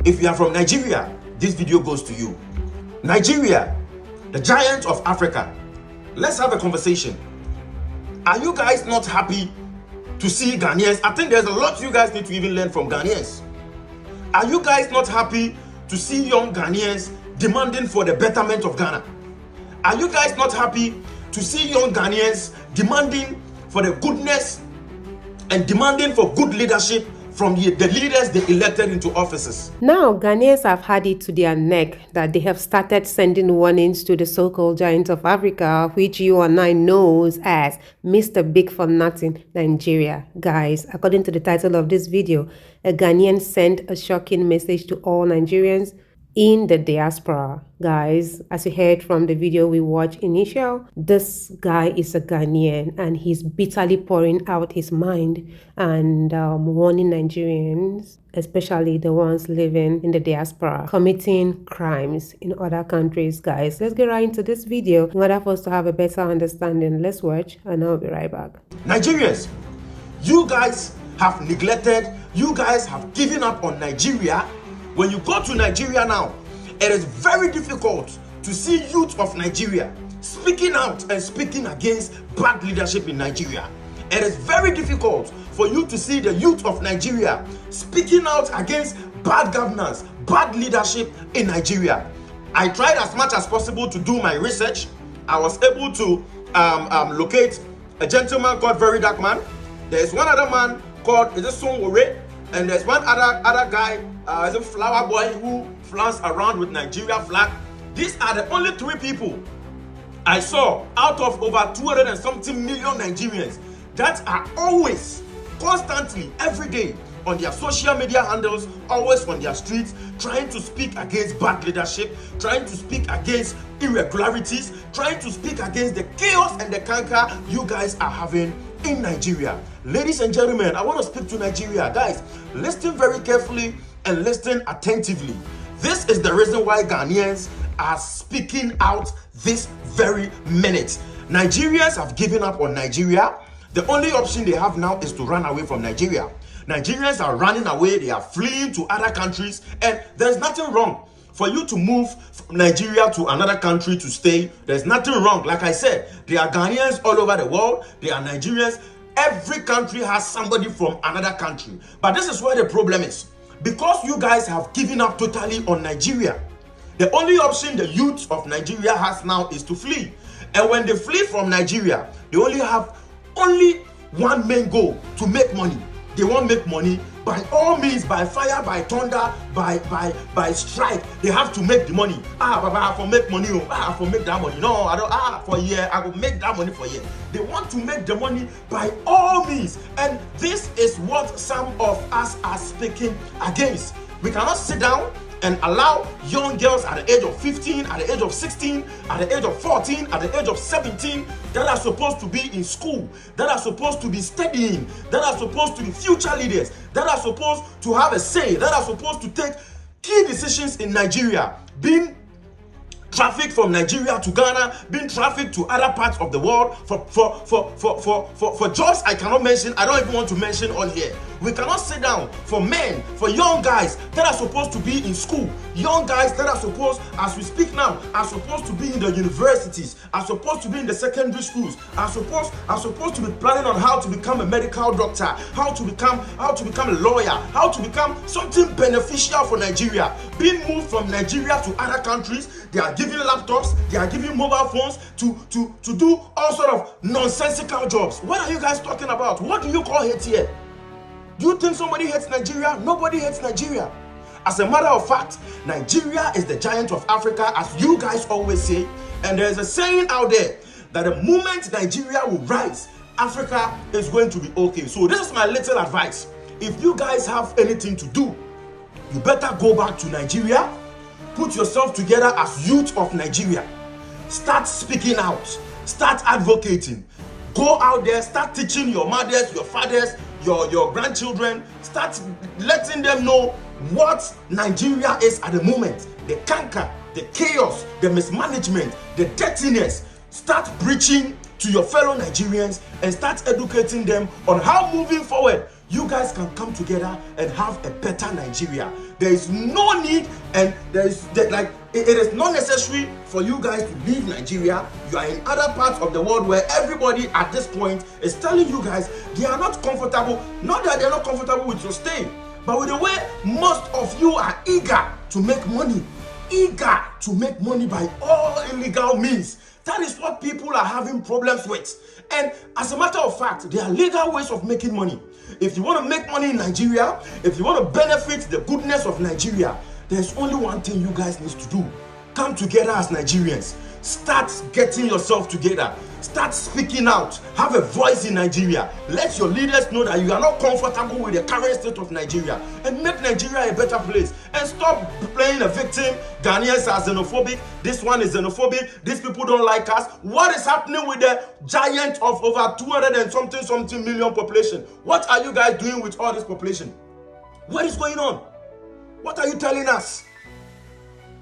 If you are from Nigeria, this video goes to you. Nigeria, the giant of Africa. Let's have a conversation. Are you guys not happy to see Ghanaians? I think there's a lot you guys need to even learn from Ghanaians. Are you guys not happy to see young Ghanaians demanding for the betterment of Ghana? Are you guys not happy to see young Ghanaians demanding for the goodness and demanding for good leadership from the leaders they elected into offices? Now, Ghanaians have had it to their neck that they have started sending warnings to the so-called giant of Africa, which you and I knows as Mr. Big for Nothing, Nigeria. Guys, according to the title of this video, a Ghanaian sent a shocking message to all Nigerians in the diaspora. Guys, as you heard from the video we watched initial, this guy is a Ghanaian and he's bitterly pouring out his mind and warning Nigerians, especially the ones living in the diaspora, committing crimes in other countries. Guys, let's get right into this video in order for us to have a better understanding. Let's watch and I'll be right back. Nigerians, you guys have neglected, you guys have given up on Nigeria. When you go to Nigeria now, it is very difficult to see youth of Nigeria speaking out and speaking against bad leadership in Nigeria. It is very difficult for you to see the youth of Nigeria speaking out against bad governance, bad leadership in Nigeria. I tried as much as possible to do my research. I was able to locate a gentleman called Very Dark Man. There's one other man called Songore, and there's one other guy, a flower boy who flaunts around with Nigeria flag. These are the only three people I saw out of over 200 and something million Nigerians that are always, constantly, every day on their social media handles, always on their streets, trying to speak against bad leadership, trying to speak against irregularities, trying to speak against the chaos and the canker you guys are having in Nigeria. Ladies and gentlemen, I want to speak to Nigeria. Guys, listen very carefully and listen attentively. This is the reason why Ghanaians are speaking out this very minute. Nigerians have given up on Nigeria. The only option they have now is to run away from Nigeria. Nigerians are running away, they are fleeing to other countries, and there's nothing wrong for you to move from Nigeria to another country to stay. There's nothing wrong. Like I said, there are Ghanaians all over the world, there are Nigerians. Every country has somebody from another country. But this is where the problem is. Because you guys have given up totally on Nigeria, the only option the youth of Nigeria has now is to flee. And when they flee from Nigeria, they only have one main goal: to make money. They won't make money by all means, by fire, by thunder, by strike. They have to make the money. Baba, I for make money. I for make that money. No, I don't. For a year, I will make that money for a year. They want to make the money by all means, and this is what some of us are speaking against. We cannot sit down and allow young girls at the age of 15, at the age of 16, at the age of 14, at the age of 17 that are supposed to be in school, that are supposed to be studying, that are supposed to be future leaders, that are supposed to have a say, that are supposed to take key decisions in Nigeria, being trafficked from Nigeria to Ghana, being trafficked to other parts of the world for jobs I cannot mention. I don't even want to mention on here. We cannot sit down for men, for young guys that are supposed to be in school, young guys that are supposed, as we speak now, are supposed to be in the universities, are supposed to be in the secondary schools, are supposed to be planning on how to become a medical doctor, how to become a lawyer, how to become something beneficial for Nigeria, being moved from Nigeria to other countries. They are giving laptops, they are giving mobile phones to do all sort of nonsensical jobs. What are you guys talking about? What do you call hate here? Do you think somebody hates Nigeria? Nobody hates Nigeria. As a matter of fact, Nigeria is the giant of Africa, as you guys always say. And there's a saying out there that the moment Nigeria will rise, Africa is going to be okay. So this is my little advice. If you guys have anything to do, you better go back to Nigeria, put yourself together as youth of Nigeria. Start speaking out, start advocating. Go out there, start teaching your mothers, your fathers, your grandchildren. Start letting them know what Nigeria is at the moment. The canker, the chaos, the mismanagement, the dirtiness. Start preaching to your fellow Nigerians and start educating them on how moving forward you guys can come together and have a better Nigeria. There is no need, and it is not necessary for you guys to leave Nigeria. You are in other parts of the world where everybody at this point is telling you guys they are not comfortable. Not that they're not comfortable with your stay, but with the way most of you are eager to make money. Eager to make money by all illegal means. That is what people are having problems with. And as a matter of fact, there are legal ways of making money. If you want to make money in Nigeria, if you want to benefit the goodness of Nigeria, there's only one thing you guys need to do. Come together as Nigerians. Start getting yourself together. Start speaking out. Have a voice in Nigeria. Let your leaders know that you are not comfortable with the current state of Nigeria, and make Nigeria a better place. And stop playing a victim. Ghanaians are xenophobic. This one is xenophobic. These people don't like us. What is happening with the giant of over 200 and something million population? What are you guys doing with all this population? What is going on? What are you telling us?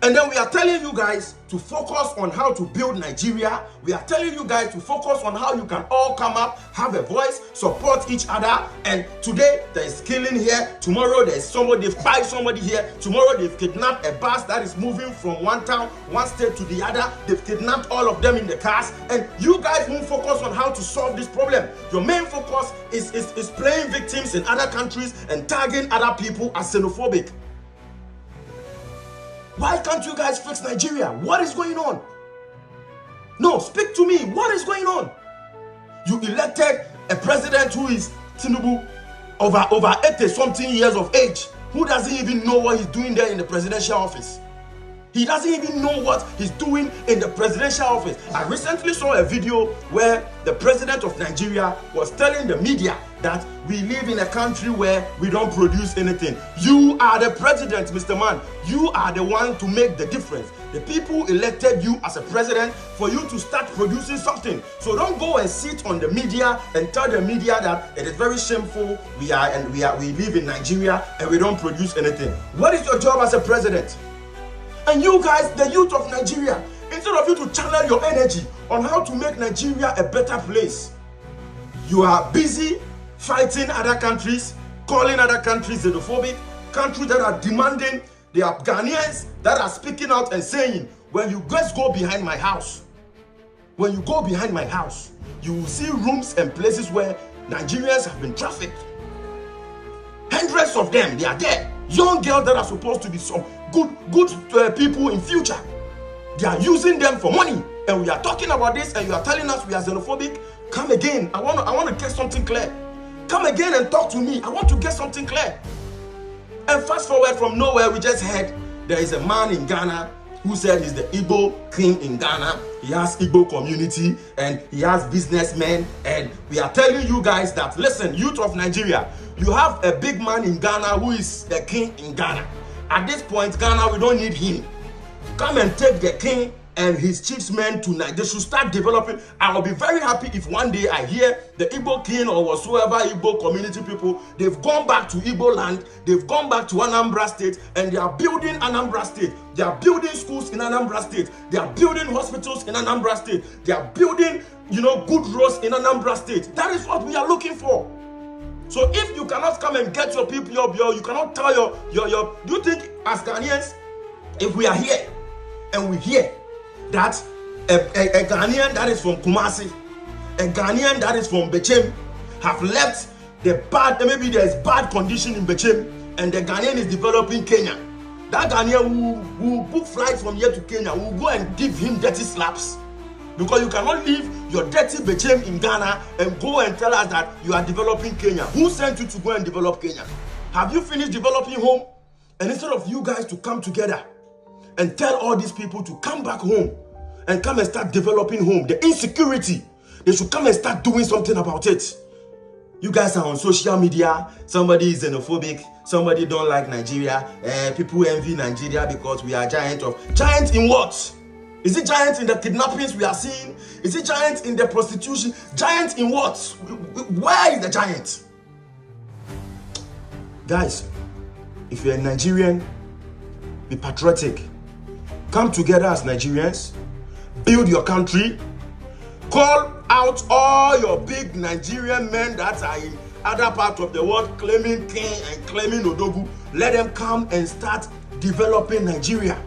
And then we are telling you guys to focus on how to build Nigeria. We are telling you guys to focus on how you can all come up, have a voice, support each other. And today there is killing here. Tomorrow there is somebody, they've fired somebody here. Tomorrow they've kidnapped a bus that is moving from one town, one state to the other. They've kidnapped all of them in the cars. And you guys won't focus on how to solve this problem. Your main focus is playing victims in other countries and tagging other people as xenophobic. Why can't you guys fix Nigeria? What is going on? No, speak to me. What is going on? You elected a president who is Tinubu, over 80-something years of age, who doesn't even know what he's doing there in the presidential office. He doesn't even know what he's doing in the presidential office. I recently saw a video where the president of Nigeria was telling the media that we live in a country where we don't produce anything. You are the president, Mr. Man. You are the one to make the difference. The people elected you as a president for you to start producing something. So don't go and sit on the media and tell the media that it is very shameful. We live in Nigeria and we don't produce anything. What is your job as a president? And you guys, the youth of Nigeria, instead of you to channel your energy on how to make Nigeria a better place, you are busy fighting other countries, calling other countries xenophobic, countries that are demanding. There are Ghanaians that are speaking out and saying, when you guys go behind my house, when you go behind my house, you will see rooms and places where Nigerians have been trafficked. Hundreds of them, they are there. Young girls that are supposed to be some good people in future. They are using them for money. And we are talking about this and you are telling us we are xenophobic. Come again. I want to get something clear. Come again and talk to me. I want to get something clear. And fast forward from nowhere, we just heard there is a man in Ghana who said he's the Igbo king in Ghana. He has Igbo community and he has businessmen. And we are telling you guys that, listen, youth of Nigeria, you have a big man in Ghana who is the king in Ghana. At this point, Ghana, we don't need him. Come and take the king and his chiefs men tonight. They should start developing. I will be very happy if one day I hear the Igbo king or whatsoever Igbo community people, they've gone back to Igbo land, they've gone back to Anambra State, and they are building Anambra State. They are building schools in Anambra State. They are building hospitals in Anambra State. They are building, good roads in Anambra State. That is what we are looking for. So if you cannot come and get your people, you cannot tell your do you think as Ghanaians, if we are here and we hear that a Ghanaian that is from Kumasi, a Ghanaian that is from Bechem have left the bad, maybe there's bad condition in Bechem and the Ghanaian is developing Kenya, that Ghanaian will book flights from here to Kenya, will go and give him dirty slaps. Because you cannot leave your dirty Bechem in Ghana and go and tell us that you are developing Kenya. Who sent you to go and develop Kenya? Have you finished developing home? And instead of you guys to come together and tell all these people to come back home and come and start developing home, the insecurity, they should come and start doing something about it. You guys are on social media, somebody is xenophobic, somebody don't like Nigeria, people envy Nigeria because we are giant in what? Is it giant in the kidnappings we are seeing? Is it giant in the prostitution? Giant in what? Where is the giant? Guys, if you're a Nigerian, be patriotic. Come together as Nigerians. Build your country. Call out all your big Nigerian men that are in other parts of the world claiming king and claiming Odogu. Let them come and start developing Nigeria.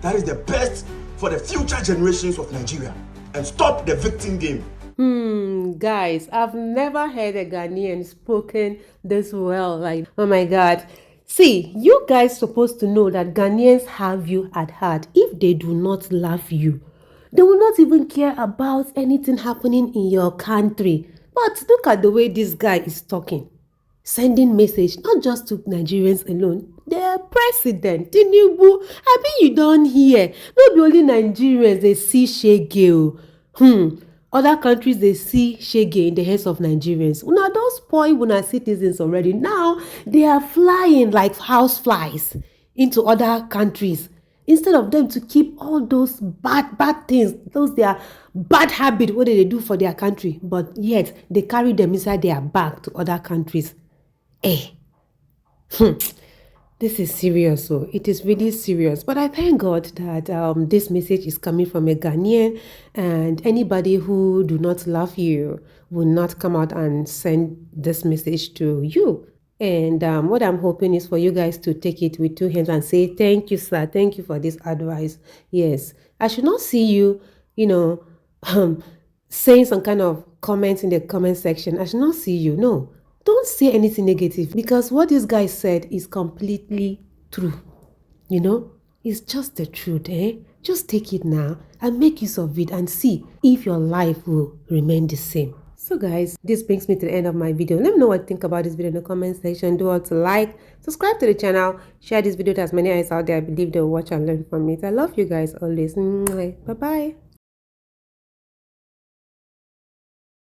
That is the best for the future generations of Nigeria. And stop the victim game. Guys, I've never heard a Ghanaian spoken this well. Like, oh my God. See, you guys supposed to know that Ghanaians have you at heart. If they do not love you, they will not even care about anything happening in your country. But look at the way this guy is talking. Sending message not just to Nigerians alone. The president, Tinubu, I mean you don't hear. Not be only Nigerians they see shege. Other countries they see shege in the heads of Nigerians. Una don't spoil una citizens already. Now they are flying like house flies into other countries. Instead of them to keep all those bad things, those their bad habits, what they do for their country, but yet they carry them inside their bag to other countries. This is serious, so it is really serious. But I thank God that this message is coming from a Ghanaian, and anybody who do not love you will not come out and send this message to you. And what I'm hoping is for you guys to take it with two hands and say, thank you, sir. Thank you for this advice. Yes, I should not see you, saying some kind of comments in the comment section. I should not see you. No, don't say anything negative, because what this guy said is completely true. It's just the truth, eh? Just take it now and make use of it and see if your life will remain the same. So guys, this brings me to the end of my video. Let me know what you think about this video in the comment section. Do want to like, subscribe to the channel, share this video to as many eyes out there I believe they'll watch and learn from it. I love you guys always. Bye bye.